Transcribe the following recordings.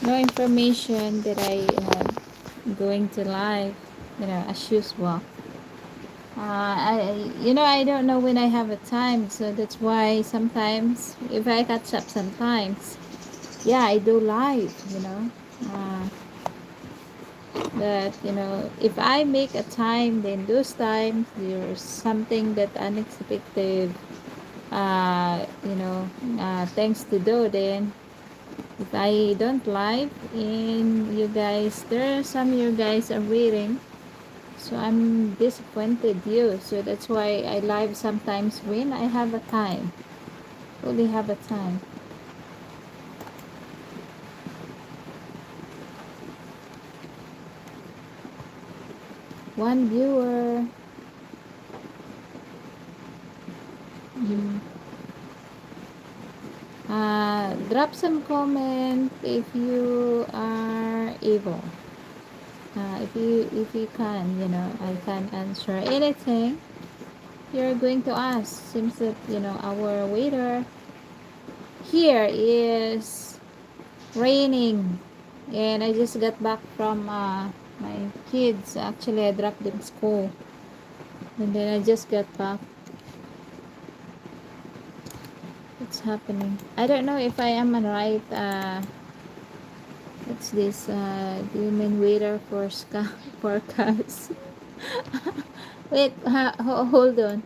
No information that I going to live, as usual. I don't know when I have a time, so that's why sometimes if I catch up sometimes, yeah, I do live, uh, but if I make a time, then those times there's something that unexpected, things to do. Then if I don't live, and you guys, there are some you guys are waiting, so I'm disappointed you. So that's why I live sometimes when I have a time, only have a time. One viewer. Mm. Drop some comment if you are able. If you can, I can answer anything you're going to ask. Seems that our waiter here is raining, and I just got back from my kids. Actually, I dropped them school, and then I just got back. What's happening? I don't know if I am right. What's this? Do you mean waiter for forecast? Wait, hold on.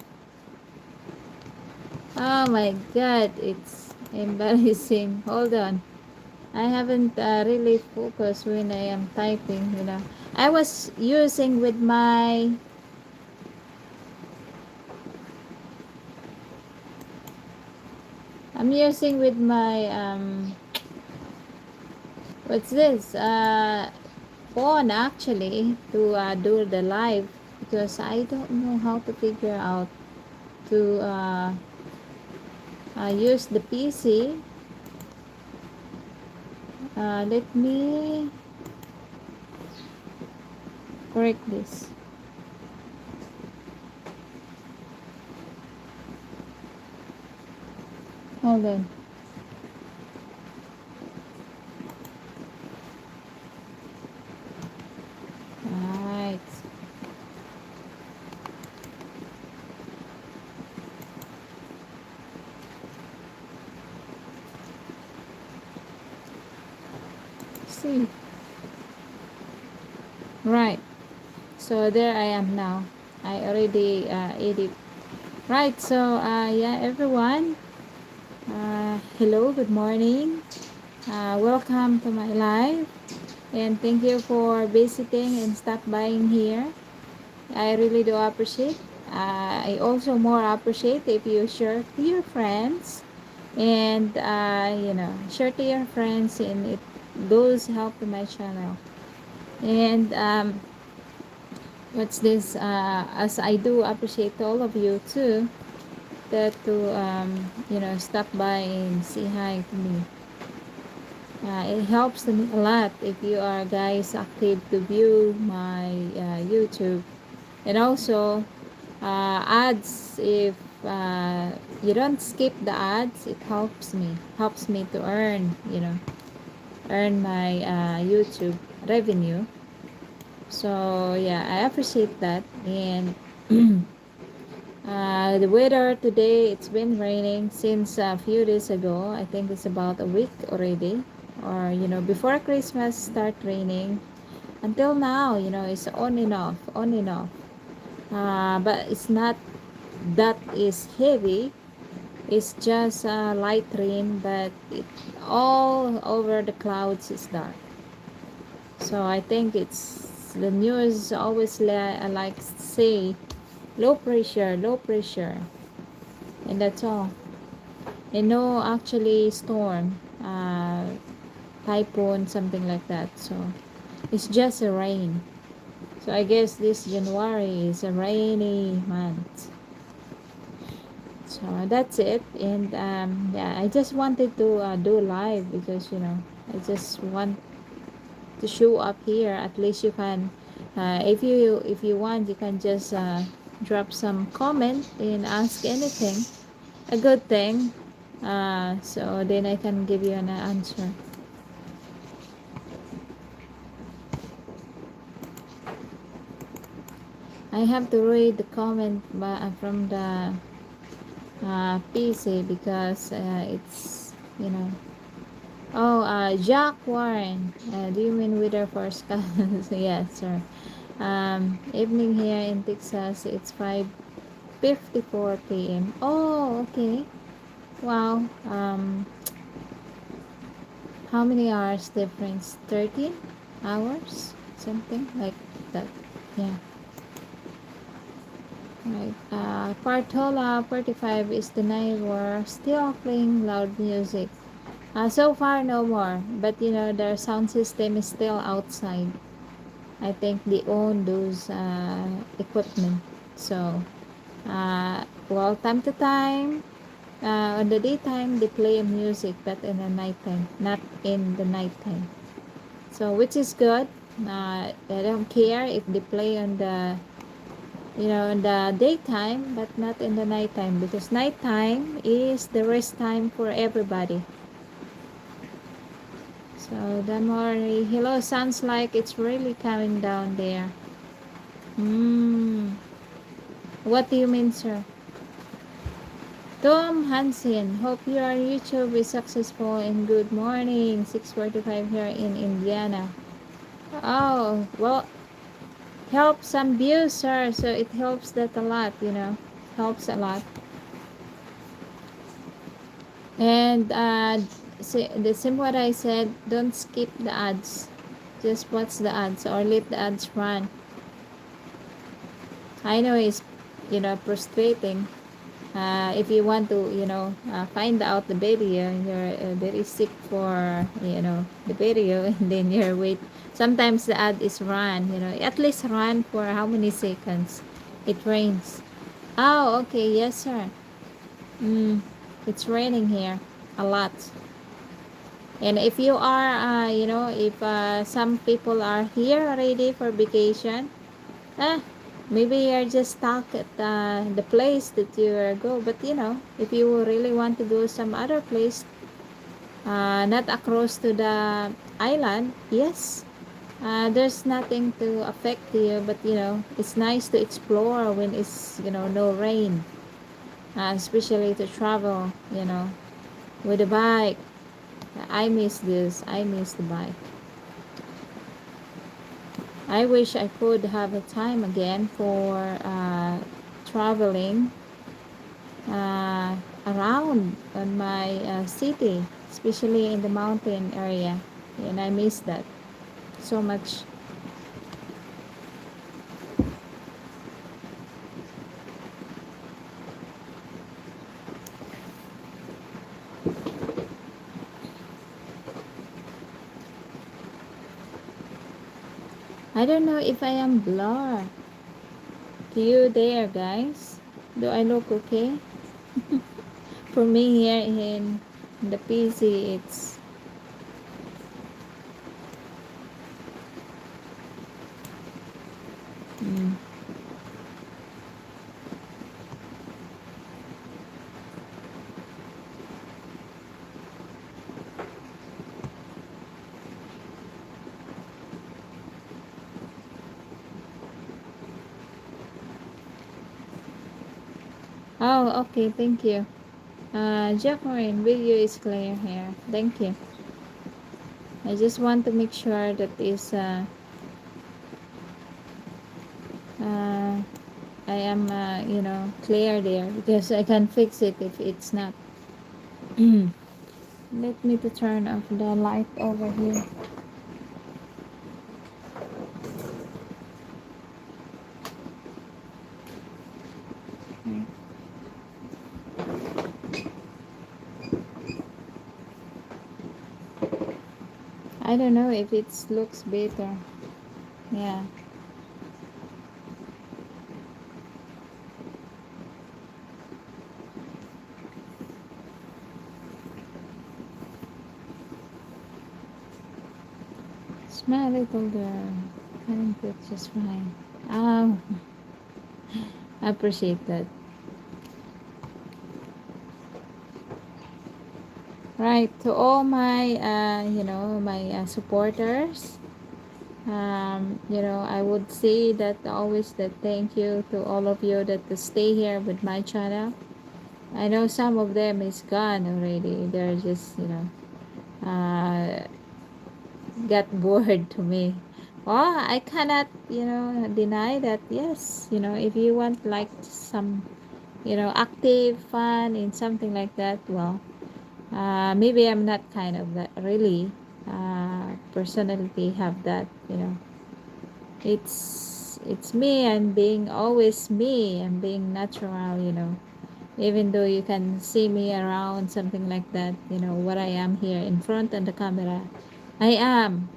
Oh my god, it's embarrassing. Hold on. I haven't really focused when I am typing. I was using with my I'm using with my what's this? Phone actually to do the live, because I don't know how to figure out to use the PC. Let me correct this. Hold on. Right. See. Right. So there I am now. I already edit. Right. So yeah, everyone. Hello. Good morning. Welcome to my live, and thank you for visiting and stop buying here. I really do appreciate. I also more appreciate if you share to your friends, and share to your friends, and it does help to my channel. And what's this? As I do appreciate all of you too, that to stop by and say hi to me. It helps me a lot if you are guys active to view my YouTube, and also ads. If you don't skip the ads, it helps me to earn my YouTube revenue. So yeah, I appreciate that. And the weather today, it's been raining since a few days ago. I think it's about a week already, or before Christmas start raining until now. It's on and off, on and off. But it's not that is heavy. It's just light rain, but it all over the clouds is dark. So I think it's the news always like say low pressure, and that's all. And no actually storm, typhoon, something like that. So it's just a rain. So I guess this January is a rainy month. So that's it. And yeah, I just wanted to do live, because I just want to show up here. At least you can, if you want, you can just drop some comment and ask anything, a good thing, so then I can give you an answer. I have to read the comment from the PC because it's, you know. Oh, Jack Warren. Do you mean Wither for Scholars? Yes, sir. Evening here in Texas. It's 5:54 p.m. Oh, okay. Wow. How many hours difference? 13 hours? Something like that. Yeah. Right. Partola 45 is the neighbor still playing loud music. So far, no more. But you know, their sound system is still outside. I think they own those equipment. So, well, time to time, on the daytime, they play music, but in the nighttime, not in the nighttime. So, which is good. I don't care if they play on the, in the daytime, but not in the nighttime, because nighttime is the rest time for everybody. So the more hello sounds like it's really coming down there. Hmm. What do you mean, sir? Tom Hansen, hope your YouTube is successful and good morning. 6:45 here in Indiana. Oh, well, help some views, sir. So it helps that a lot, helps a lot. And the same what I said, don't skip the ads. Just watch the ads or let the ads run. I know it's, frustrating. If you want to, find out the video, you're very sick for, the video, and then you're wait. Sometimes the ad is run, at least run for how many seconds. It rains. Oh, okay, yes, sir. Mm, it's raining here a lot. And if you are, if some people are here already for vacation, ah, maybe you're just stuck at the place that you go. But if you really want to go some other place, not across to the island, yes, there's nothing to affect you. But it's nice to explore when it's no rain, especially to travel, with a bike. I miss this. I miss the bike. I wish I could have a time again for traveling uh, around on my city, especially in the mountain area. And I miss that so much. I don't know if I am blur to you there, guys. Do I look okay? For me here in the PC, it's mm. Oh, okay, thank you. Jacqueline, video is clear here. Thank you. I just want to make sure that is uh, I am clear there, because I can fix it if it's not. Let me to turn off the light over here. I don't know if it looks better. Yeah. Smell little girl. I think that's just fine. Oh, I appreciate that. Right, to all my my supporters, I would say that always that thank you to all of you that to stay here with my channel. I know some of them is gone already. They're just, got bored to me. Well, I cannot, deny that. Yes, if you want like some, active fun in something like that, well, maybe I'm not kind of that really. Personality have that, it's me and being always me and being natural. Even though you can see me around something like that, what I am here in front of the camera, I am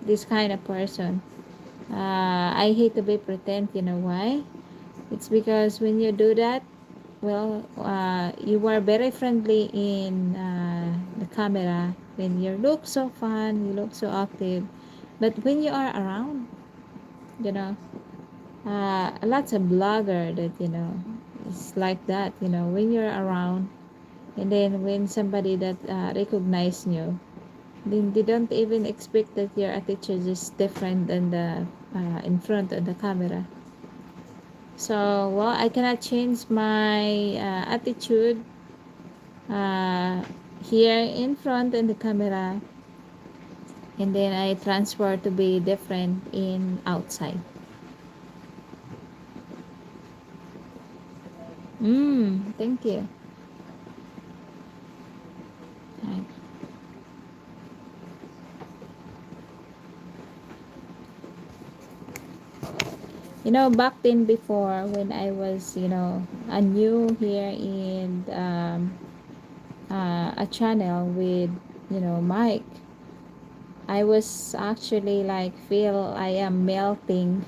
this kind of person. I hate to be pretend. You know why? It's because when you do that, well, you are very friendly in the camera. When you look so fun, you look so active. But when you are around, you know, lots of blogger that, it's like that. When you're around, and then when somebody that recognize you, then they don't even expect that your attitude is different than the in front of the camera. So, well, I cannot change my attitude uh, here in front in the camera, and then I transfer to be different in outside. Thank you. Right. Back then before when I was, a new here in a channel with, Mike, I was actually like feel I am melting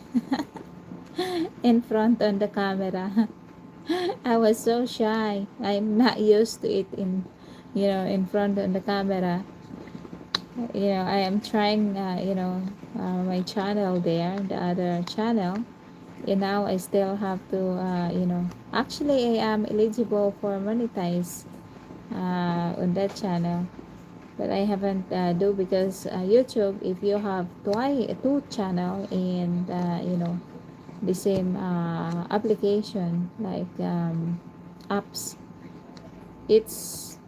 in front on the camera. I was so shy. I'm not used to it in front of the camera. I am trying, my channel there, the other channel. And now I still have to, actually I am eligible for monetize on that channel. But I haven't do because YouTube, if you have two channel and, the same application like apps, it's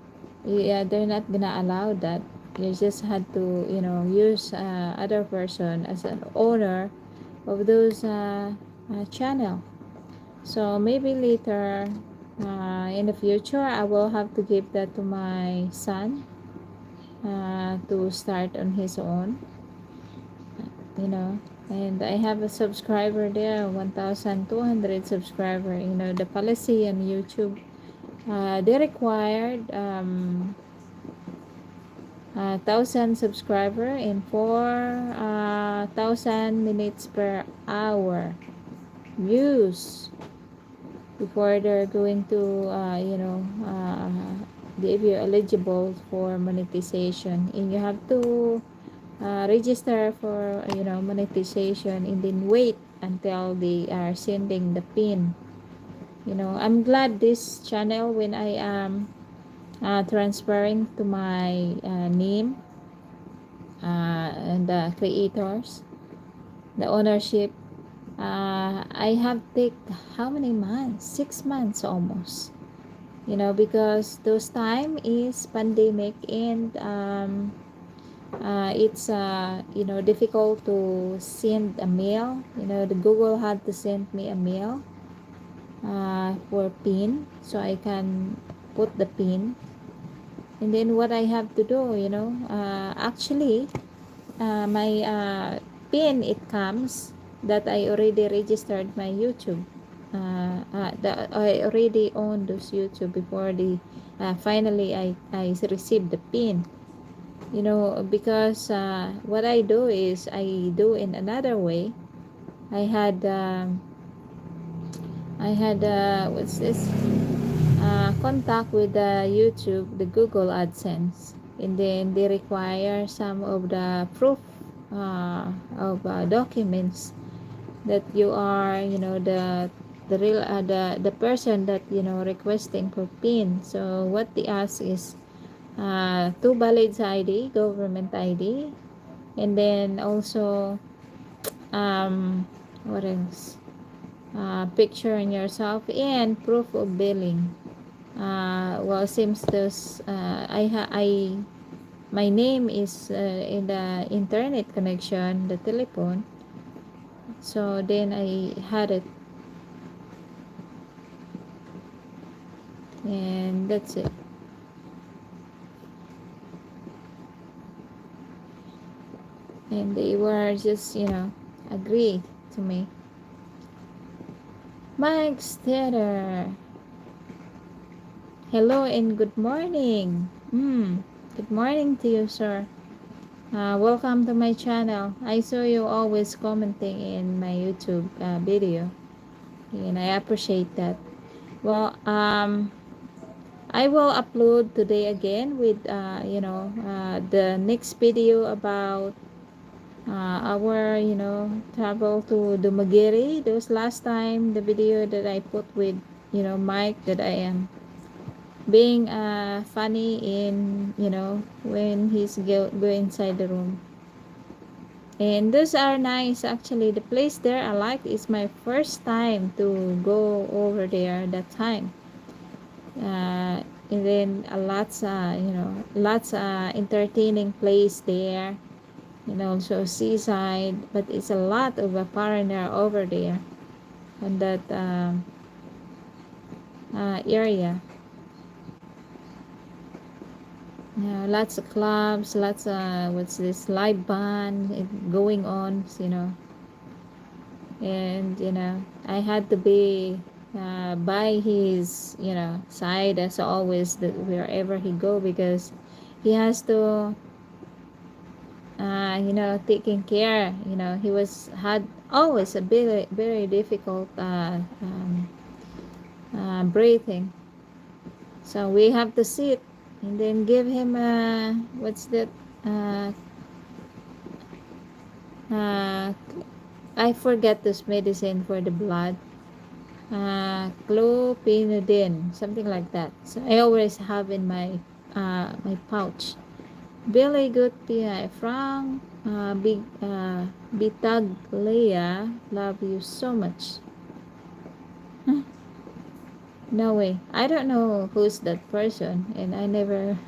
yeah, they're not gonna allow that. You just had to use other person as an owner of those channel. So maybe later in the future I will have to give that to my son to start on his own, you know and I have a subscriber there, 1,200 subscriber. The policy on YouTube, they required 1,000 subscriber and 4,000 minutes per hour views before they're going to give you eligible for monetization. And you have to register for monetization and then wait until they are sending the pin. I'm glad this channel, when I am transferring to my name and the creators, the ownership, I have take how many months? 6 months almost. Because those time is pandemic, and it's difficult to send a mail. The Google had to send me a mail for pin, so I can put the pin. And then what I have to do, actually my pin, it comes that I already registered my YouTube. That I already own those YouTube before the finally I received the pin. Because what I do is I do in another way. I had what's this contact with the YouTube, the Google AdSense, and then they require some of the proof of documents that you are, the real the person that requesting for pin. So what they ask is two valid ID, government ID, And then also, what else? Picture in yourself and proof of billing. Well, seems those I my name is in the internet connection, the telephone. So then I had it, and that's it. And they were just, agree to me. Mike Stetter, hello and good morning. Good morning to you, sir. Welcome to my channel. I saw you always commenting in my YouTube video, and I appreciate that. Well, I will upload today again with, the next video about our, travel to Dumaguiri. Those last time, the video that I put with, Mike, that I am being funny in, when he's go inside the room. And those are nice actually. The place there I like is my first time to go over there that time. And then lots entertaining place there, and also seaside, but it's a lot of a foreigner over there on that area. Lots of clubs, lots of what's this live band going on, and I had to be by his side as always, that wherever he go, because he has to taking care. He was had always a very very difficult breathing, so we have to sit and then give him what's that uh, uh, I forget this medicine for the blood, clopidogrel, something like that. So I always have in my pouch. Billy Good PI Frank Big Bitaglia, love you so much. Huh? No way. I don't know who's that person, and I never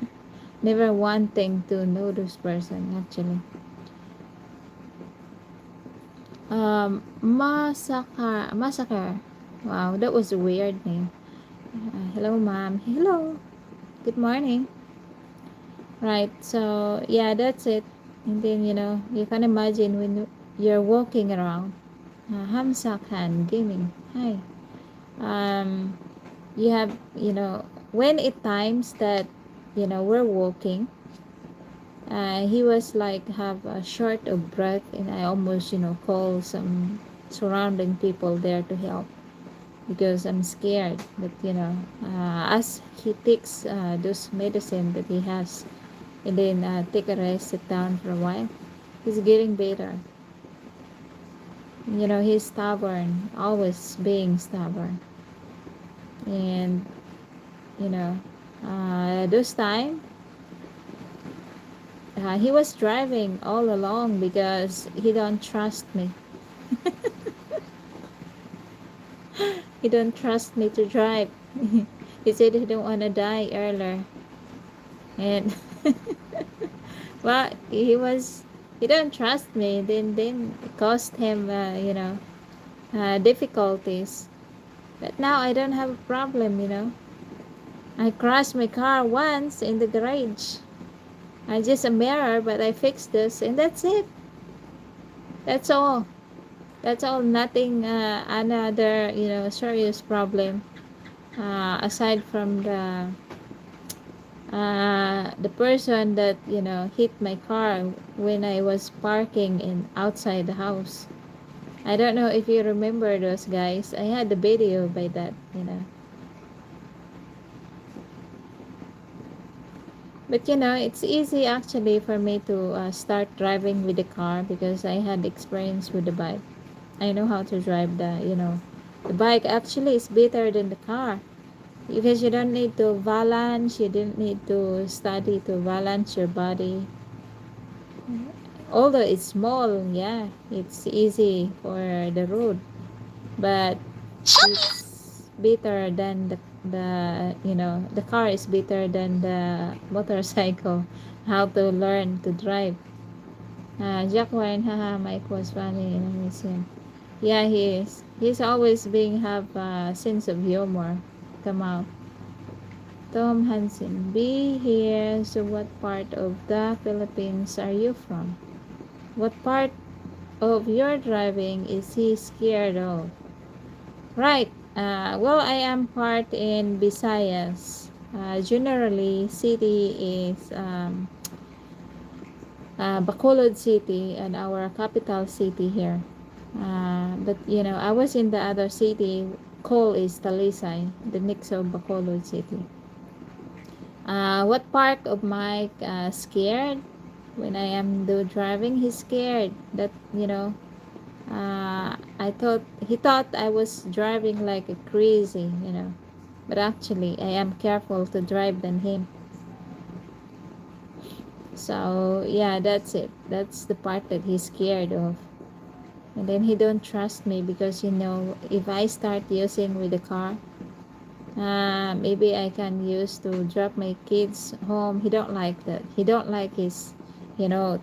never wanting to know this person actually. Massacre. Wow, that was a weird name. Hello, ma'am. Hello. Good morning. Right. So yeah, that's it. And then you can imagine when you're walking around. Hamza Khan Gaming. Hi. Um, you have when it times that we're walking. He was like have a short of breath, and I almost call some surrounding people there to help, because I'm scared. But as he takes those medicine that he has, and then take a rest, sit down for a while, he's getting better. He's stubborn, always being stubborn. And this time he was driving all along because he don't trust me. He don't trust me to drive. He said he don't want to die earlier. And well, he don't trust me, then it caused him difficulties. But now I don't have a problem. I crashed my car once in the garage. I just a mirror, but I fixed this, and that's it. That's all. That's all. Nothing another serious problem aside from the person that hit my car when I was parking in outside the house. I don't know if you remember those guys. I had the video by that. But it's easy actually for me to start driving with the car, because I had experience with the bike. I know how to drive the bike actually is better than the car, because you don't need to balance, you didn't need to study to balance your body. Although it's small, yeah, it's easy for the road, but it's better than the car is better than the motorcycle. How to learn to drive. Jack Wine, haha, Mike was funny and I miss him. Yeah, he is. He's always being have a sense of humor. Come out. Tom Hansen, be here. So what part of the Philippines are you from? What part of your driving is he scared of? Right. Well, I am part in Visayas. Generally, city is Bacolod City and our capital city here. But I was in the other city. Cole is Talisay, the next of Bacolod City. What part of Mike scared when I am do driving? He's scared that I thought he thought I was driving like a crazy. But actually, I am careful to drive than him. So yeah, that's it. That's the part that he's scared of. And then he don't trust me because if I start using with the car, maybe I can use to drop my kids home. He don't like that. He don't like his,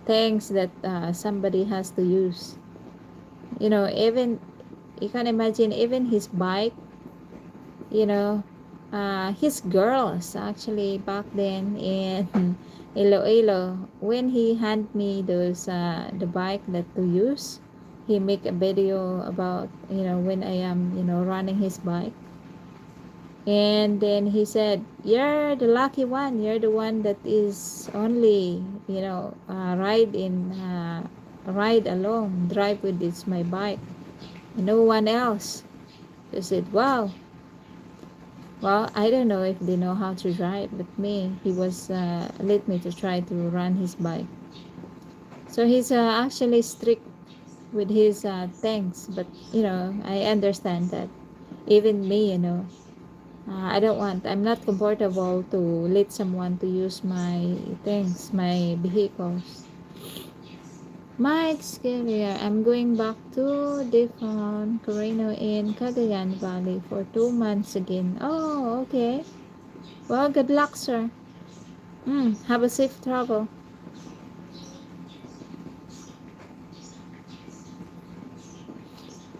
things that somebody has to use. Even you can imagine even his bike. you know his girls actually back then in Iloilo, when he hand me those the bike that to use, he make a video about when I am running his bike. And then he said, you're the lucky one, you're the one that is only ride along, drive with this my bike, no one else. I said, wow. Well, I don't know if they know how to drive, but me, he was let me to try to run his bike. So he's actually strict with his things, but I understand that. Even me, I don't want. I'm not comfortable to let someone to use my things, my vehicles. Mike's career. I'm going back to Defon Carino in Cagayan Valley for 2 months again. Oh, okay. Well, good luck, sir. Have a safe travel.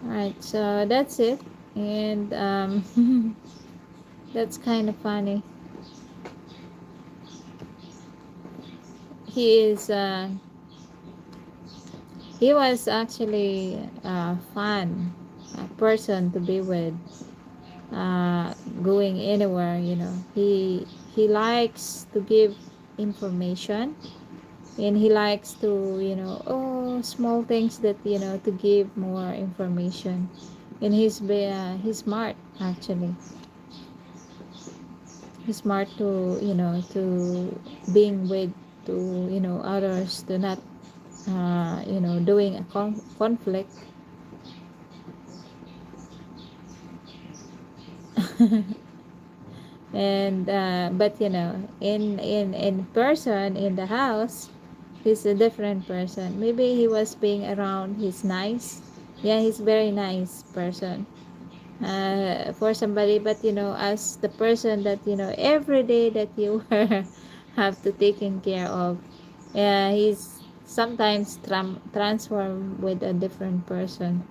Alright, so that's it. And that's kind of funny. He is he was actually a fun person to be with. Going anywhere, he likes to give information, and he likes to small things that to give more information. And he's smart actually. He's smart to being with to others, to not doing a conflict. And but in person in the house, he's a different person. Maybe he was being around, he's nice. Yeah, he's very nice person for somebody. But as the person that every day that you have to taken care of, he's sometimes transform with a different person.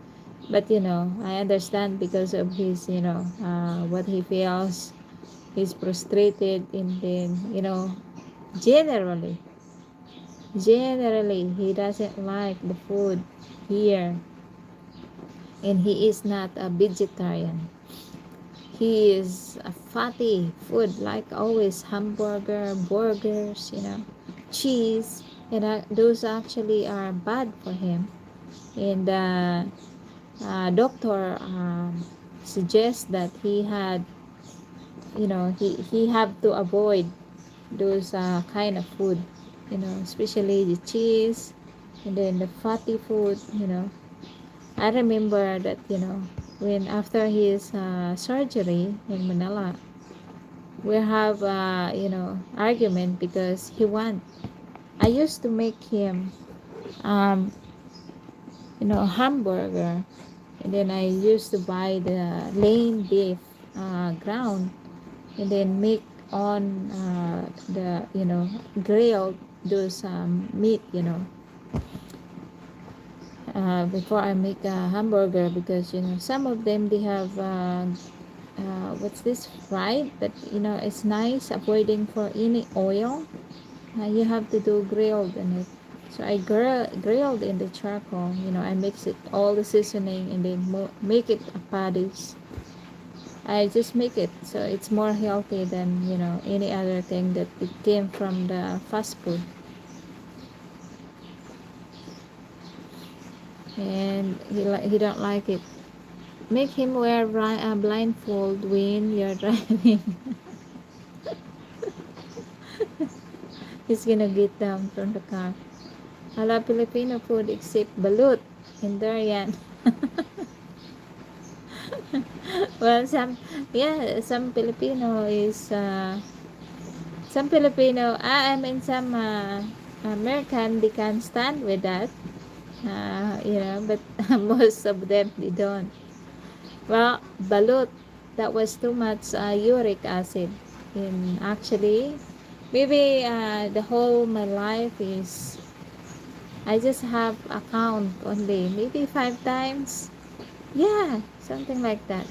But I understand because of his what he feels. He's frustrated, and then generally generally he doesn't like the food here, and he is not a vegetarian. He is a fatty food, like always hamburger, burgers, cheese, and those actually are bad for him. And doctor suggests that he had he have to avoid those kind of food, especially the cheese, and then the fatty food. I remember that when after his surgery in Manila, we have argument because he want. I used to make him um, hamburger. And then I used to buy the lean beef ground, and then make on the grilled those meat, before I make a hamburger, because some of them they have what's this, fried, but it's nice avoiding for any oil. You have to do grilled in it. So I grilled in the charcoal. I mix it all the seasoning, and then make it a patties. I just make it so it's more healthy than any other thing that it came from the fast food. And he don't like it. Make him wear a blindfold when you're driving. He's gonna get down from the car. I love Filipino food except balut and durian. Well, some Filipino is some Filipino. I mean some American, they can stand with that. But most of them they don't. Well, balut, that was too much uric acid. In actually, maybe the whole my life is I just have a count only, maybe 5 times. Yeah, something like that.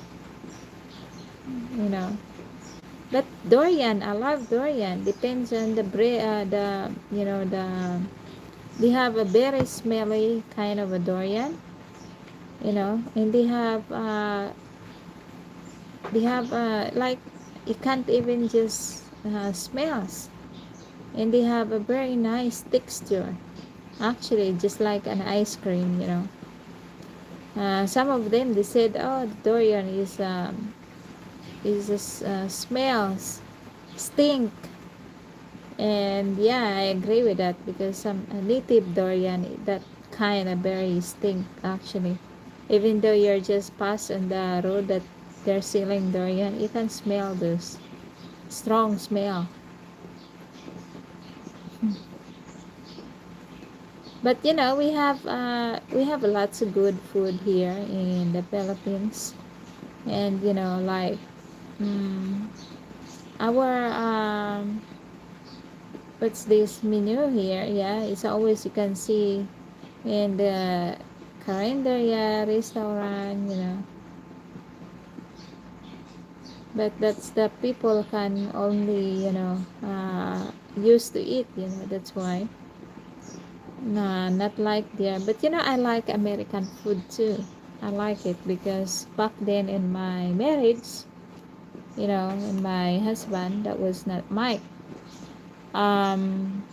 You know. But durian, I love durian. Depends on the they have a very smelly kind of a durian, and they have like you can't even just smells, and they have a very nice texture. Actually, just like an ice cream. Some of them they said, "Oh, the durian is just smells stink." And yeah, I agree with that, because some native durian, that kind of very stink actually. Even though you're just passing the road that they're selling durian, you can smell this strong smell. But we have lots of good food here in the Philippines, and like mm, our what's this menu here? Yeah, it's always you can see in the carinderia restaurant. But that's the people can only used to eat. That's why. Nah, not like there. But I like American food too. I like it because back then in my marriage, and my husband, that was not Mike. Um,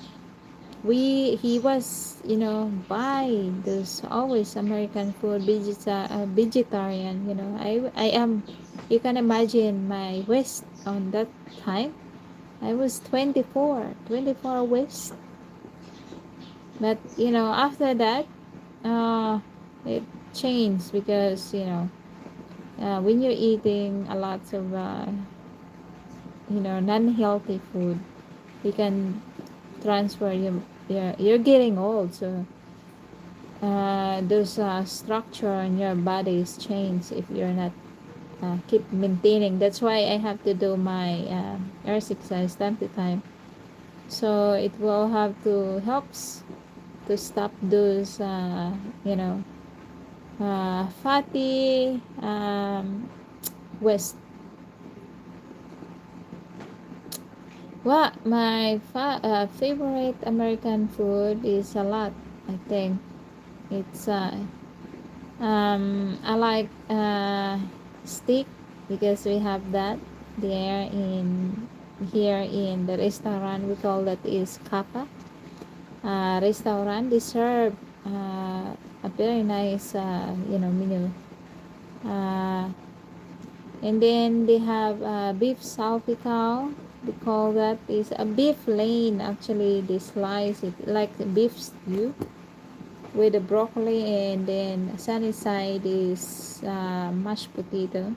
he was buy those always American food, vegetarian. I am. You can imagine my waist on that time. I was 24 waist. But after that, uh, it changed, because when you're eating a lot of non-healthy food, you can transfer you're getting old, so those structure in your body is changed if you're not keep maintaining. That's why I have to do my exercise time to time, so it will have to helps to stop those you know fatty waste. Well, my favorite American food is a lot. I think it's I like steak, because we have that there in here in the restaurant. We call that is Kappa restaurant. They serve a very nice menu. Uh, and then they have beef salpicao. They call that is a beef lane. Actually, they slice it like a beef stew with the broccoli, and then sunny side is mashed potato.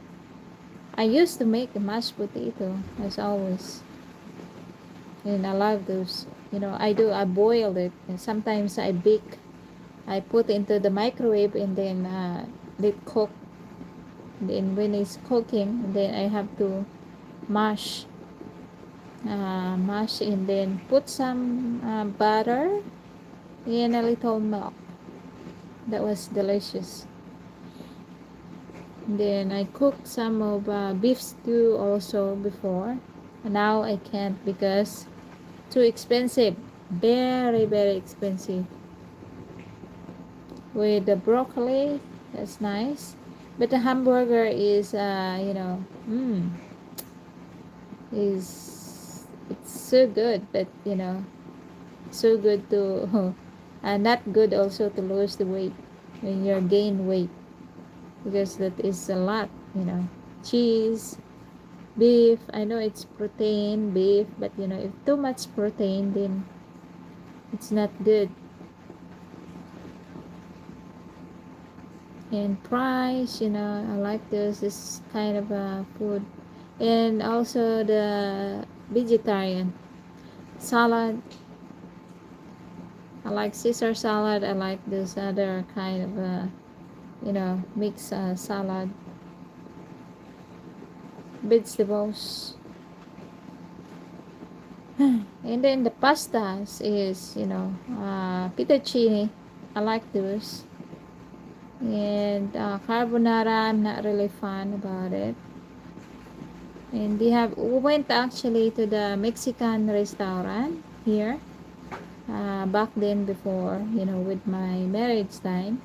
I used to make a mashed potato as always, and I love those. I boil it, and sometimes I bake. I put into the microwave and then let cook. Then when it's cooking, then I have to mash, mash and then put some butter and a little milk. That was delicious. Then I cooked some of beef stew also before. Now I can't because too expensive. Very, very expensive. With the broccoli, that's nice. But the hamburger is, is it's so good, but so good to, not good also to lose the weight when you're gain weight because that is a lot, cheese, beef. I know it's protein, beef, but if too much protein, then it's not good. And fries, I like this kind of food. And also the vegetarian salad. I like Caesar salad. I like this other kind of mixed salad, vegetables. And then the pastas is fettuccine. I like those. And carbonara, I'm not really fun about it. And we went actually to the Mexican restaurant here back then before, with my marriage time.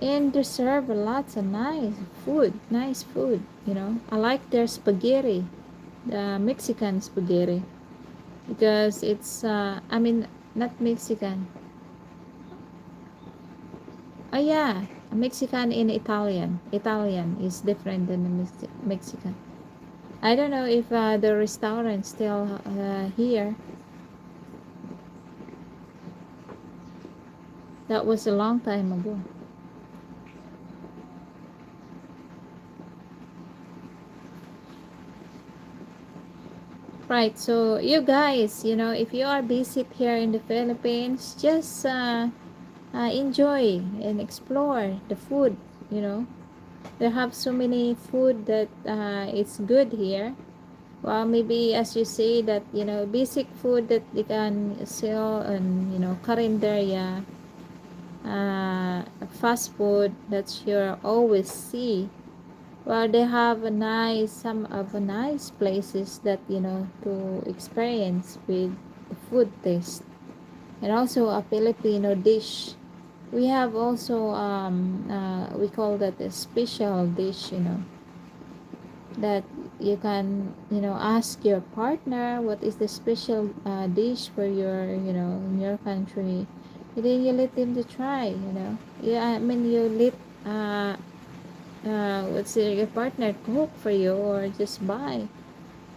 And they serve lots of nice food. I like their spaghetti, the Mexican spaghetti, because it's, not Mexican. Oh yeah, Mexican and Italian. Italian is different than the Mexican. I don't know if the restaurant still here. That was a long time ago. Right, so you guys, if you are visit here in the Philippines, just enjoy and explore the food. You know, they have so many food that it's good here. Well, maybe as you say that basic food that they can sell and carinderia, fast food that you always see. Well, they have a some of a nice places that to experience with the food taste, and also a Filipino dish. We have also we call that a special dish, that you can ask your partner what is the special dish for your in your country, and then you let them to try. Yeah, I mean you let let's say your partner cook for you or just buy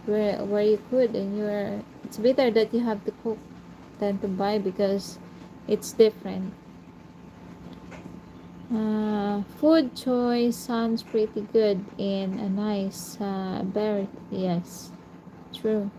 where you could, and it's better that you have to cook than to buy because it's different. Food choice sounds pretty good and a nice very yes, true.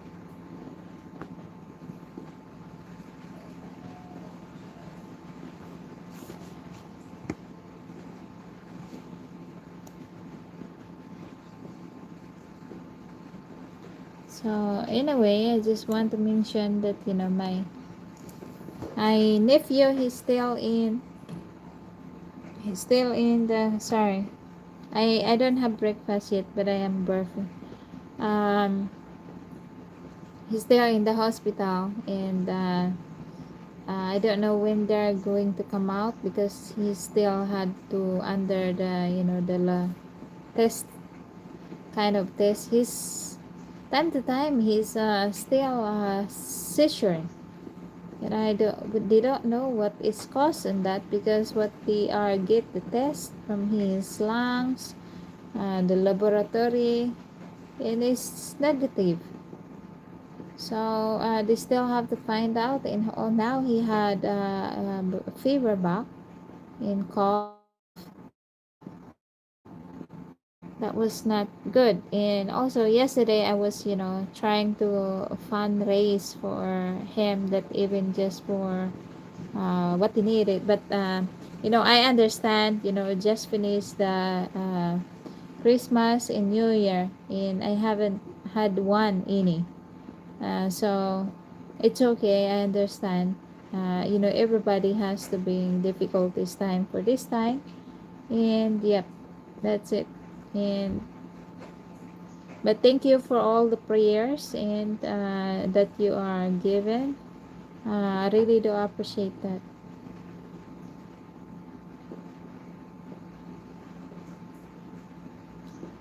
So anyway, I just want to mention that my nephew, he's still in the sorry, I don't have breakfast yet, but I am birthing. um he's still in the hospital, and I don't know when they're going to come out because he still had to under the test, kind of test. He's time to time he's still seizure, and they don't know what is causing that because what they are get the test from his lungs, the laboratory, and it's negative. So they still have to find out. And now he had fever back and cough. That was not good. And also yesterday I was trying to fundraise for him, that even just for what they needed. But I understand. Just finished the Christmas and New Year, and I haven't had one any. So it's okay. I understand. Everybody has to be in difficult this time for this time, and yep, that's it. And but thank you for all the prayers and that you are given. I really do appreciate that.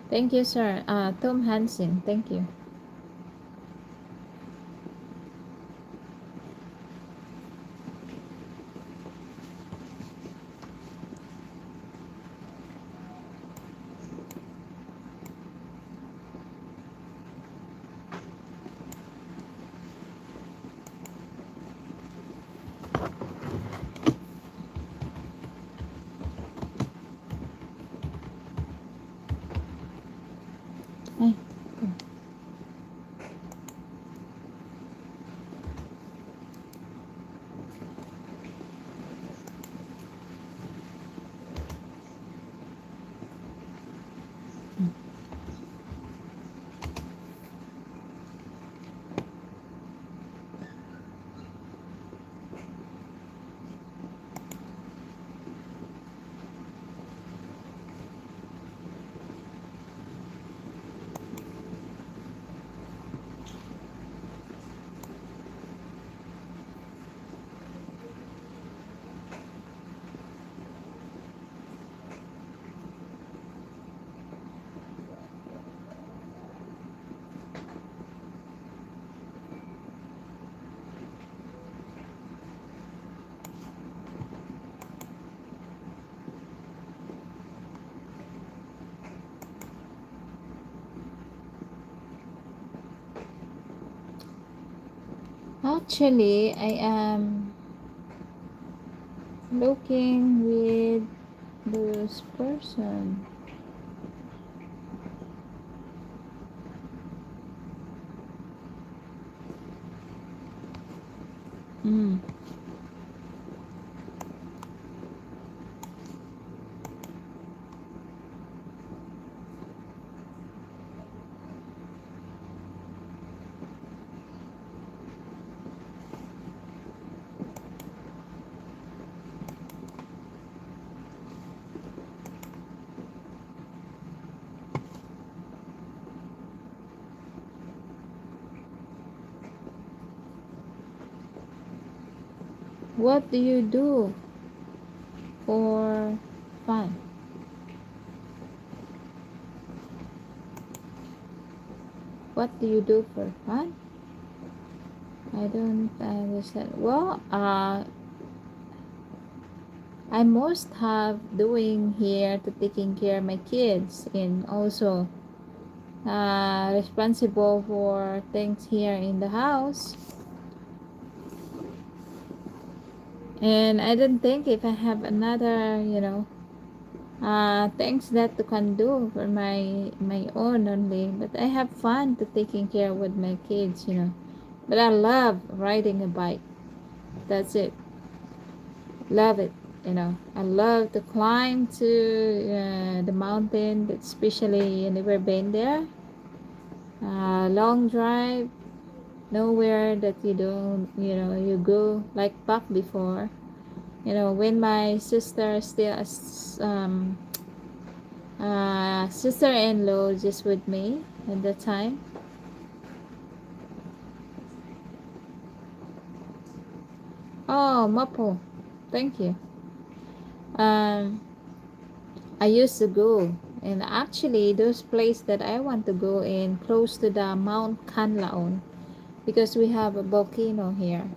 Thank you, sir. Tom Hansen, thank you. Ay, actually, I am looking with this person. Mm. What do you do for fun? What do you do for fun? I don't understand. Well, I most have doing here to taking care of my kids and also responsible for things here in the house. And I don't think if I have another, things that I can do for my own only. But I have fun to taking care with my kids. But I love riding a bike. That's it. Love it. I love to climb to the mountain, especially you never been there. Long drive, nowhere that you don't, you go like back before. When my sister still sister-in-law just with me at the time. Oh, Mapo, thank you. um I used to go, and actually those places that I want to go in close to the Mount Kanlaon, because we have a volcano here.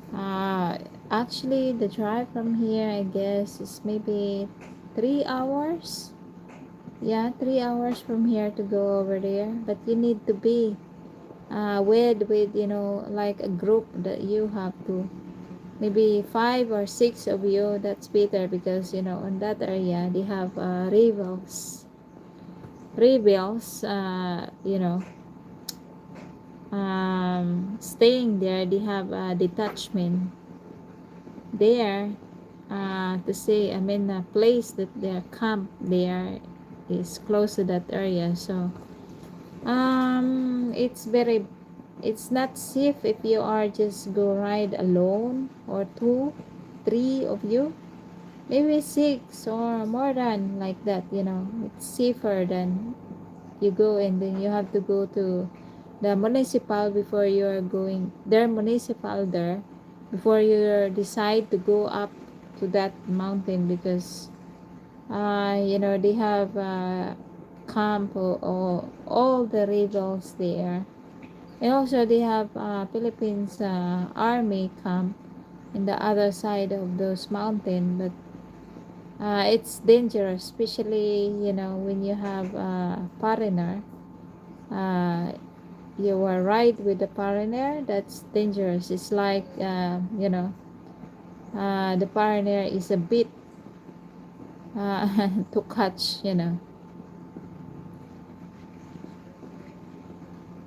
uh Actually the drive from here, I guess, is maybe 3 hours. Yeah, 3 hours from here to go over there, but you need to be with like a group that you have to, maybe 5 or 6 of you. That's better because in that area they have rebels, staying there. They have a detachment. there to see, I mean, a place that their camp there is close to that area. So it's very, it's not safe if you are just go ride alone, or two, three of you, maybe six or more than like that, you know. It's safer than you go and then you have to go to the municipal before you're going there, municipal there, before you decide to go up to that mountain, because you know, they have camp, or all the rebels there. And also they have Philippines army camp in the other side of those mountain. But it's dangerous, especially, you know, when you have a foreigner. uh, you are ride with the foreigner, that's dangerous. It's like, you know, the foreigner is a bit to catch, you know.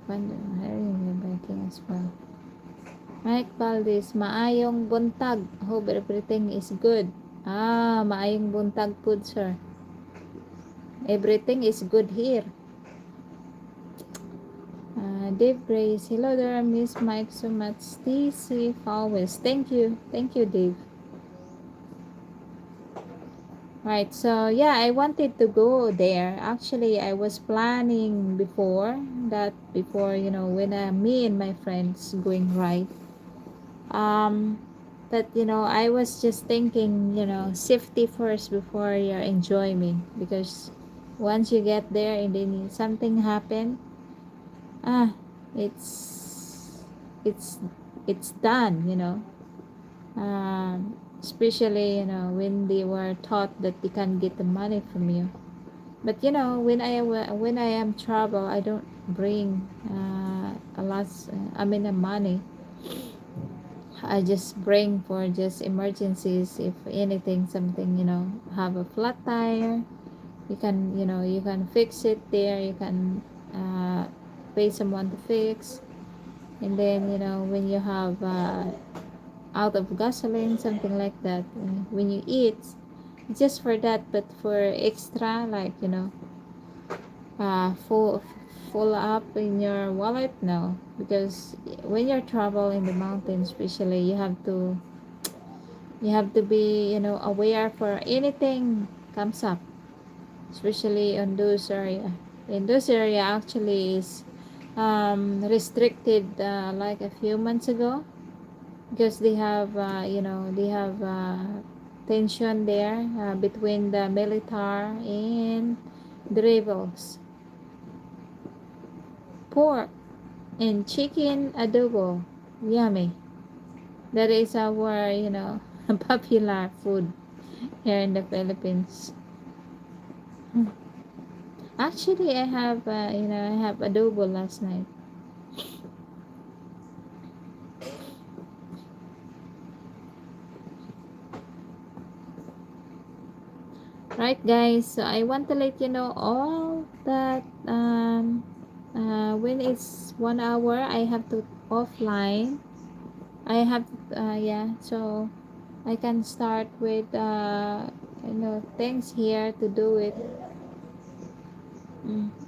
When hiring biking as well. Mike Valdez, maayong buntag. Hope everything is good. Maayong buntag po, sir. Everything is good here. Dave Grace, hello there, Miss Mike so much. Stay safe always. Thank you, Dave. Right, so yeah, I wanted to go there. Actually, I was planning before that, before, you know, when me and my friends going ride. Um, but you know, I was just thinking, you know, safety first before your enjoyment, because once you get there and then something happen, ah, it's it's it's done, you know. Especially, you know, when they were taught that they can get the money from you. But you know, when I am travel, I don't bring a lot. I mean, money. I just bring for just emergencies. If anything, something, you know, have a flat tire, you can, you know, you can fix it there. You can pay someone to fix. And then, you know, when you have out of gasoline, something like that, when you eat, just for that. But for extra, like, you know, full up in your wallet, no. Because when you're travel in the mountains, especially, you have to be, you know, aware for anything comes up, especially on those area. In those area actually is restricted like a few months ago, because they have, you know, they have tension there between the military and the rebels. Pork and chicken adobo, yummy. That is our, you know, popular food here in the Philippines. Actually, I have, you know, I have adobo last night. Right, guys. So I want to let you know all that when it's 1 hour, I have to offline. I have, yeah. So I can start with, you know, things here to do it.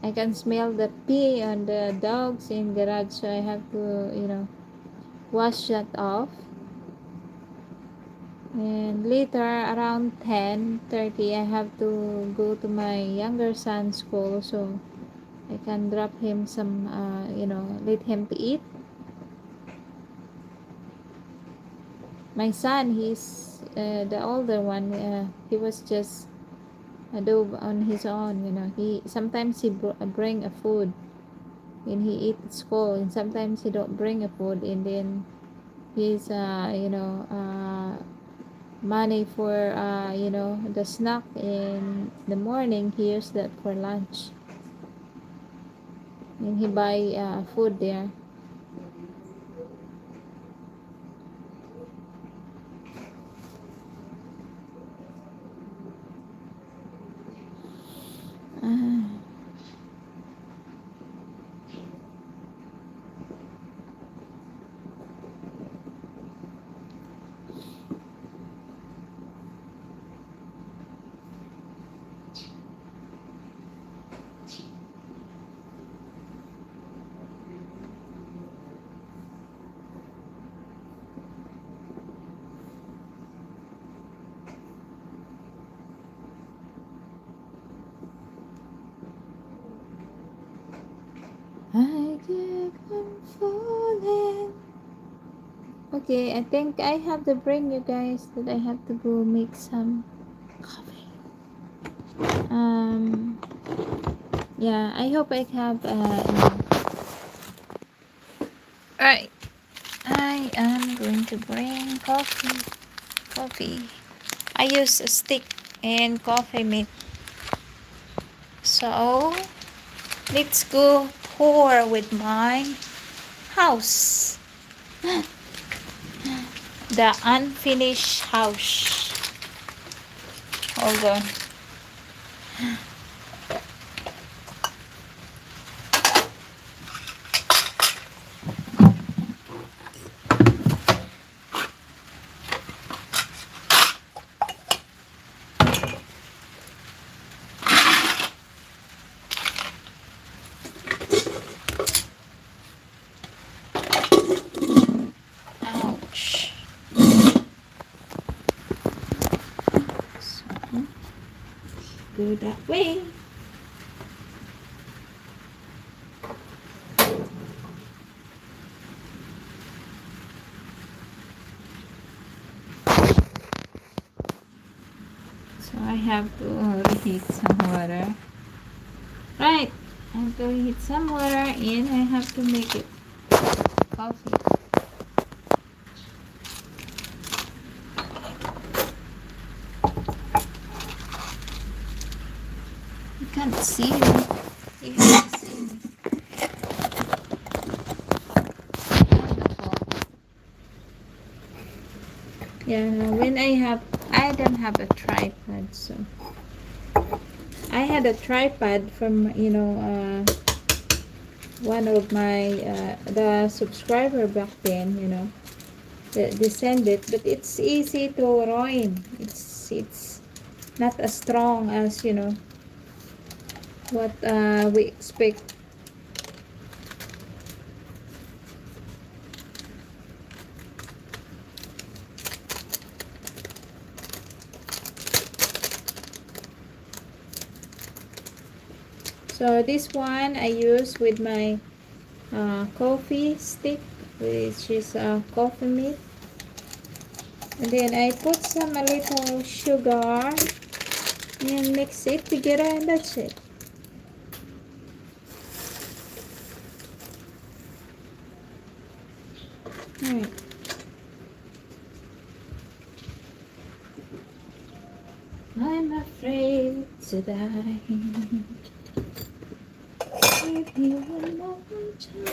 I can smell the pee on the dogs in garage, so I have to, you know, wash that off. And later around 10:30, I have to go to my younger son's school, so I can drop him some, you know, let him to eat. My son, he's the older one. He was just adobe on his own, you know. He sometimes he bring a food when he eat at school, and sometimes he don't bring a food, and then he's, you know, money for, you know, the snack in the morning. He use that for lunch, and he buy food there. Ah, Okay, I think I have to bring you guys that I have to go make some coffee. Um, yeah, I hope I have Alright, I am going to bring coffee. Coffee. I use a stick and coffee mate. So, let's go pour with my house. The unfinished house. Hold on. Ouch. So, go that way. So I have to reheat some water. Right. I have to reheat some water and I have to make it coffee. You can't see me. You have to see me. Wonderful. Yeah, when I don't have a tripod, so I had a tripod from, one of my, the subscriber back then, they send it, but it's easy to ruin. It's not as strong as, what we expect. So this one I use with my coffee stick, which is coffee meat. And then I put some a little sugar and mix it together and that's it. Alright. I'm afraid to die. Give you one more time.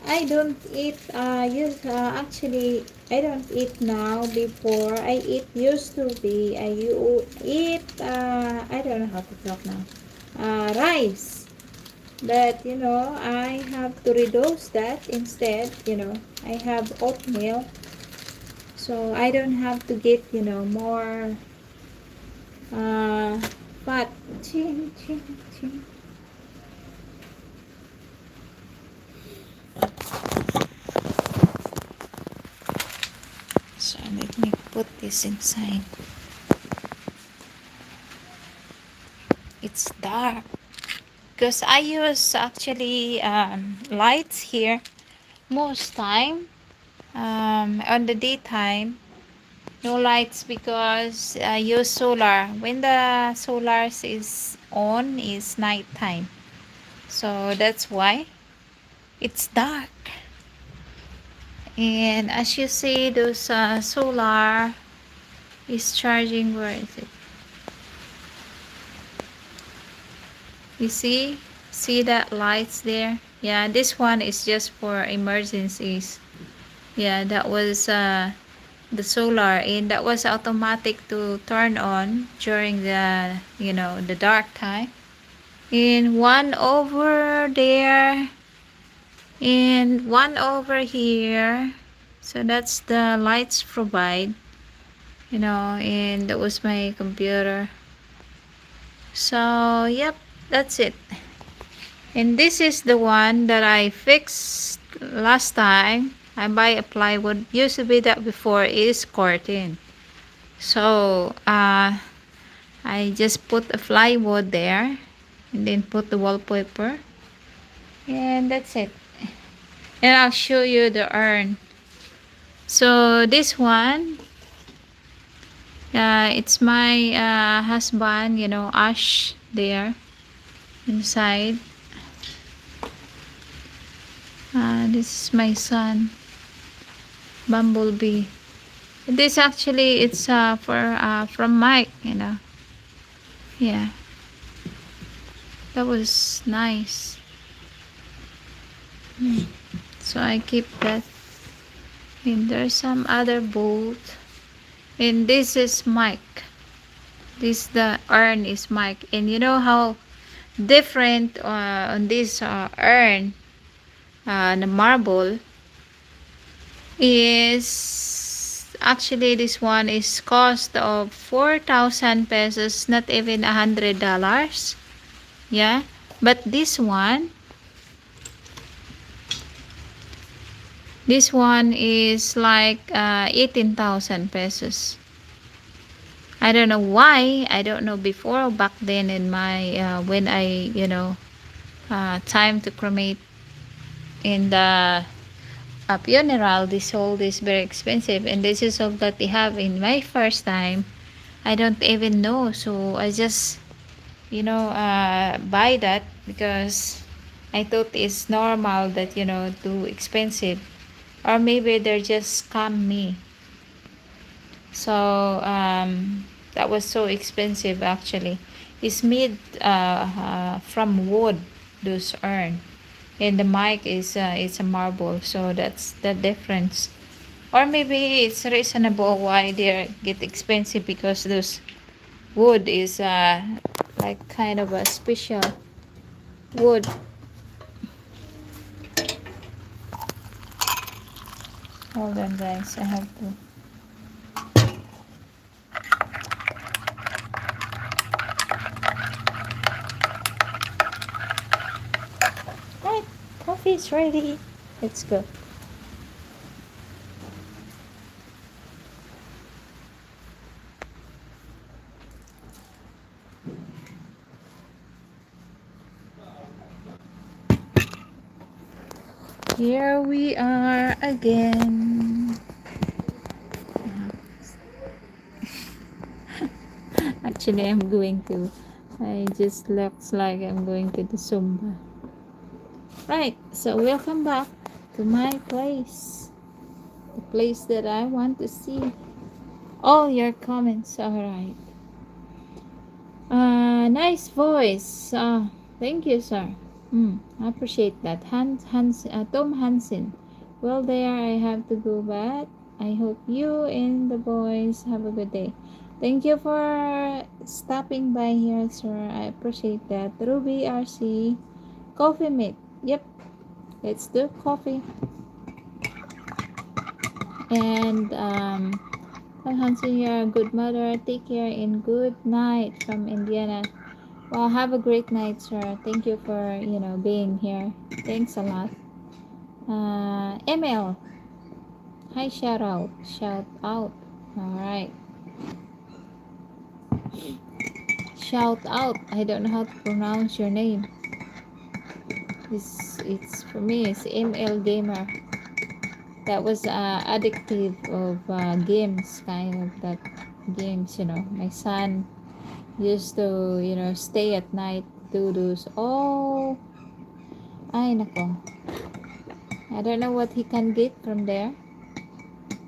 I don't eat, actually, I don't eat now. Before, I eat, used to be, eat, I don't know how to talk now, rice. But, I have to reduce that instead, I have oatmeal. So, I don't have to get, more, uh, fat. Chin, chin, chin. So let me put this inside. It's dark because I use actually lights here most time. On the daytime, no lights because I use solar. When the solar is on, is nighttime. So that's why it's dark. And as you see, those solar is charging. Where is it? You see that lights there? Yeah, this one is just for emergencies. Yeah, that was the solar, and that was automatic to turn on during the dark time. And one over there, And one over here. So that's the lights provide, and that was my computer. So, yep, that's it. And this is the one that I fixed last time. I buy a plywood. Used to be that before is curtain. So, I just put a plywood there and then put the wallpaper. And that's it. And I'll show you the urn. So, this one, it's my husband, Ash there inside. This is my son, Bumblebee. This actually it's for from Mike, Yeah, that was nice. So I keep that. And there's some other boat. And this is Mike. This the urn is Mike. And you know how different on this urn, the marble is actually this one is cost of 4,000 pesos, not even $100. Yeah, but this one is like 18,000 pesos. I don't know why. I don't know before back then in my when I time to cremate in the funeral. This all is very expensive, and this is all that they have in my first time. I don't even know, so I just buy that because I thought it's normal that too expensive, or maybe they're just scam me. So that was so expensive actually. It's made from wood, those urn, and the mic is it's a marble, so that's the difference. Or maybe it's reasonable why they get expensive because those wood is like kind of a special wood. Hold on, guys. I have to. Right, coffee is ready. Let's go. Here we are again. Actually, I'm going to. I just looks like I'm going to the Zumba. Right, so welcome back to my place. The place that I want to see. All your comments, alright. Nice voice. Thank you, sir. I appreciate that. Tom Hansen. Well, there I have to go, but I hope you and the boys have a good day. Thank you for stopping by here, sir. I appreciate that. Ruby RC. Coffee mate. Yep. Let's do coffee. And Tom Hansen, you're a good mother. Take care and good night from Indiana. Well, have a great night, sir. Thank you for, being here. Thanks a lot. ML. Hi, shout out. Shout out. All right. Shout out. I don't know how to pronounce your name. It's for me. It's ML Gamer. That was addictive of games, kind of that games. My son used to, stay at night, do those. Oh, ay nako. I don't know what he can get from there.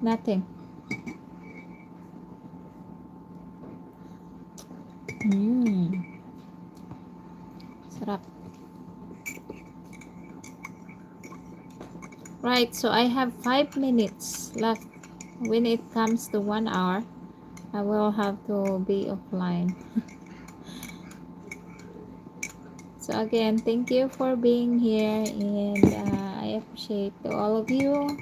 Nothing. Sarap. Right, so I have 5 minutes left. When it comes to 1 hour, I will have to be offline. So again, thank you for being here, and I appreciate to all of you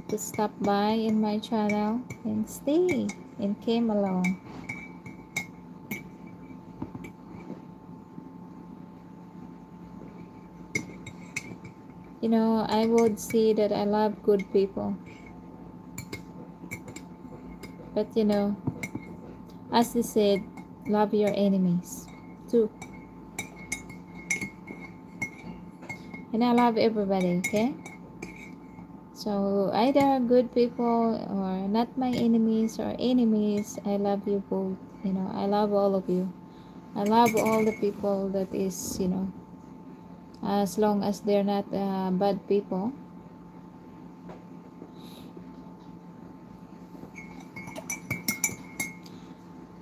to stop by in my channel and stay and came along. I would say that I love good people, but as they said, love your enemies too. And I love everybody, okay? So either good people or not my enemies or enemies, I love you both. I love all of you. I love all the people that is, as long as they're not bad people.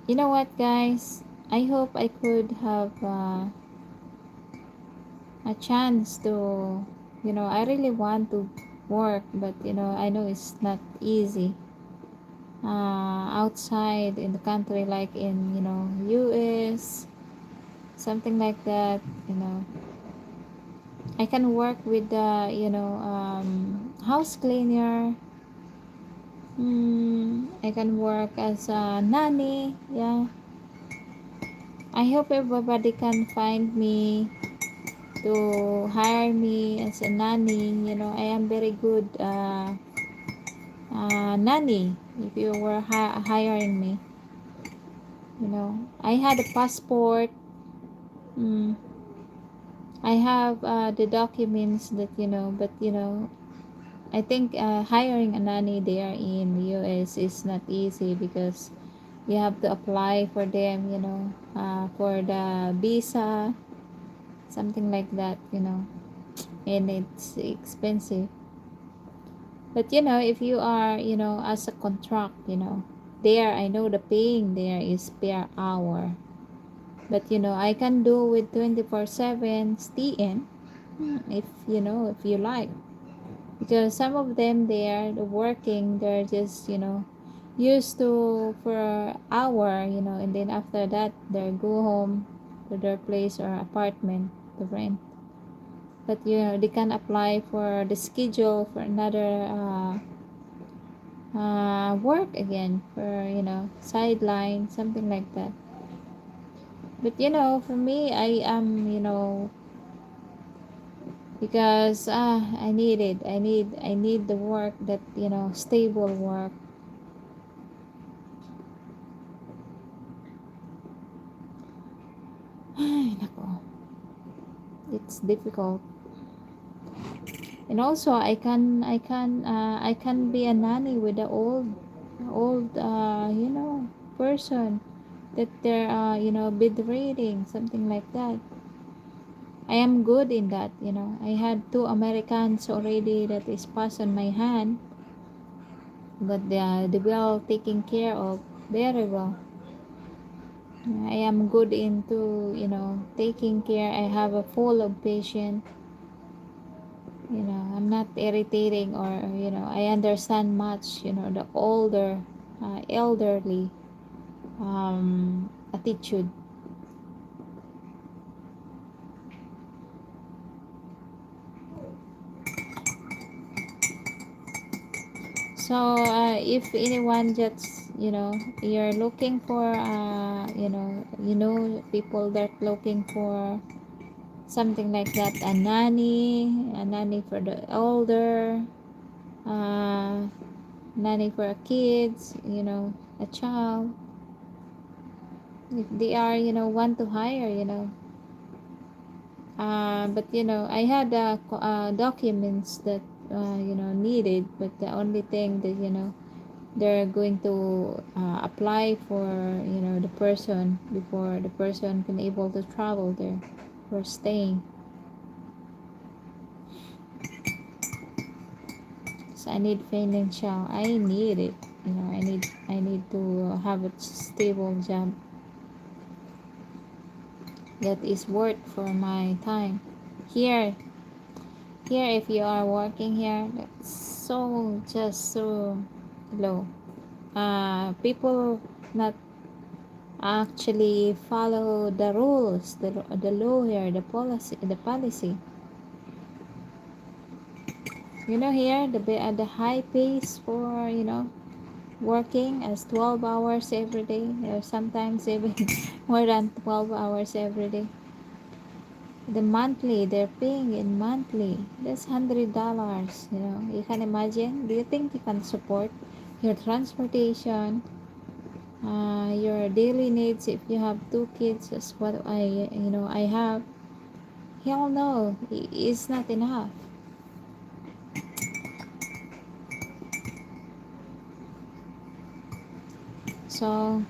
You know what, guys? I hope I could have a chance to, I really want to work, but I know it's not easy outside in the country, like in US, something like that. I can work with the house cleaner. I can work as a nanny. Yeah, I hope everybody can find me to hire me as a nanny. I am very good nanny if you were hiring me. I had a passport. mm, I have the documents that but I think hiring a nanny there in the US is not easy because you have to apply for them, for the visa, something like that, and it's expensive. But if you are, as a contract, there I know the paying there is per hour. But I can do with 24/7 STN, if if you like. Because some of them there the working, they're just, used to for an hour, and then after that they go home to their place or apartment to rent. But they can apply for the schedule for another work again for sideline, something like that. But for me, I am, because I need the work that stable work. Ay, nako, it's difficult. And also I can be a nanny with the old person that they're bedriding, something like that. I am good in that. I had two Americans already that is passed on my hand, but they well taken care of very well. I am good into taking care. I have a full of patient. I'm not irritating, or I understand much the older elderly attitude. So if anyone just you're looking for people that looking for something like that, a nanny for the older, uh, nanny for kids, a child, if they are want to hire, but I had documents that needed, but the only thing that they're going to apply for the person before the person can able to travel there for staying. So I need financial, I need it, I need to have a stable job that is worth for my time here. If you are working here, that's so just so low. People not actually follow the rules, the law here, the policy. Here the high pace for working as 12 hours every day, or sometimes even more than 12 hours every day. The monthly, they're paying in monthly. That's $100. You can imagine. Do you think you can support your transportation, your daily needs if you have two kids, as what I have? Hell no, it's not enough. So,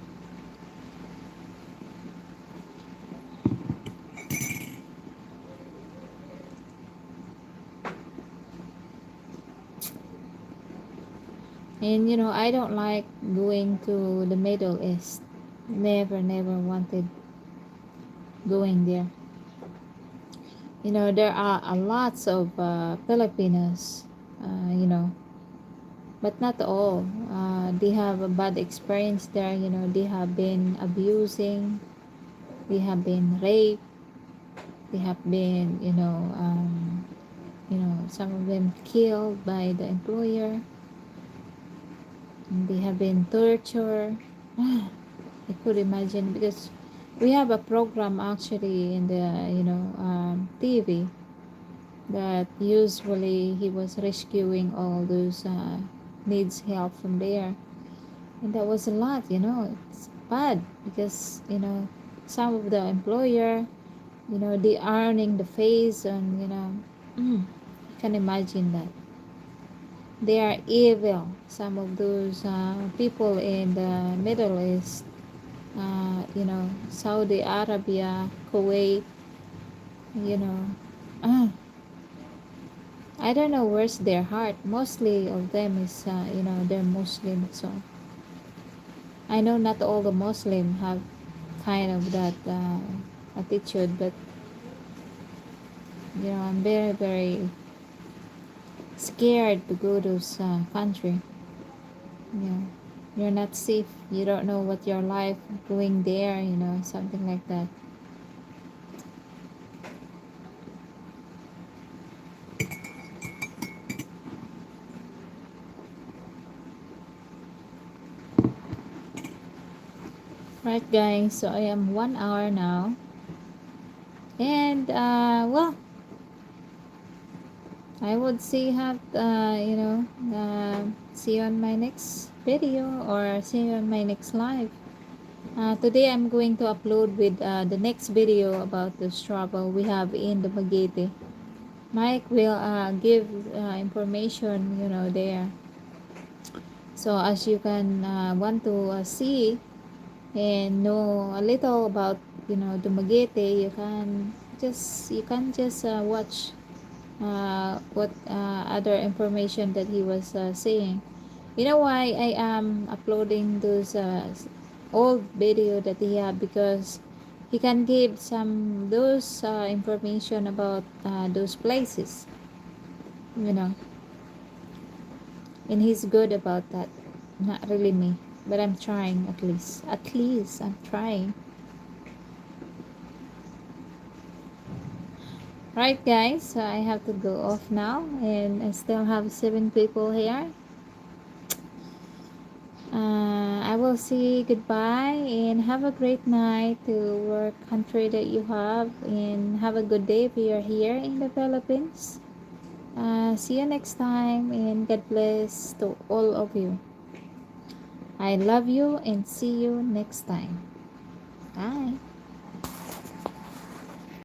and I don't like going to the Middle East. Never wanted going there. There are a lots of Filipinos, but not all. They have a bad experience there. They have been abusing, they have been raped, they have been, some of them killed by the employer, and they have been tortured. I could imagine, because we have a program actually in the TV, that usually he was rescuing all those needs help from there, and that was a lot. It's bad because some of the employer, they earning the face, and you can imagine that they are evil. Some of those people in the Middle East, Saudi Arabia, Kuwait, you know uh, I don't know where's their heart. Mostly of them is they're Muslim. So I know not all the Muslim have kind of that attitude, but I'm very scared to go to this country. Yeah, you're not safe. You don't know what your life going there. Something like that. Right, guys. So I am 1 hour now, and well, I would see have see you on my next video, or see you on my next live. Today I'm going to upload with the next video about the trouble we have in the Magete. Mike will give information, there. So as you can want to see and know a little about, the Magete, you can just watch what other information that he was saying. You know why I am uploading those old video that he have? Because he can give some those information about those places, you know, and he's good about that. Not really me, but I'm trying at least. At least I'm trying. Right, guys. So I have to go off now, and I still have 7 people here. I will say goodbye and have a great night to work country that you have, and have a good day if you're here in the Philippines. See you next time, and God bless to all of you. I love you, and see you next time. Bye.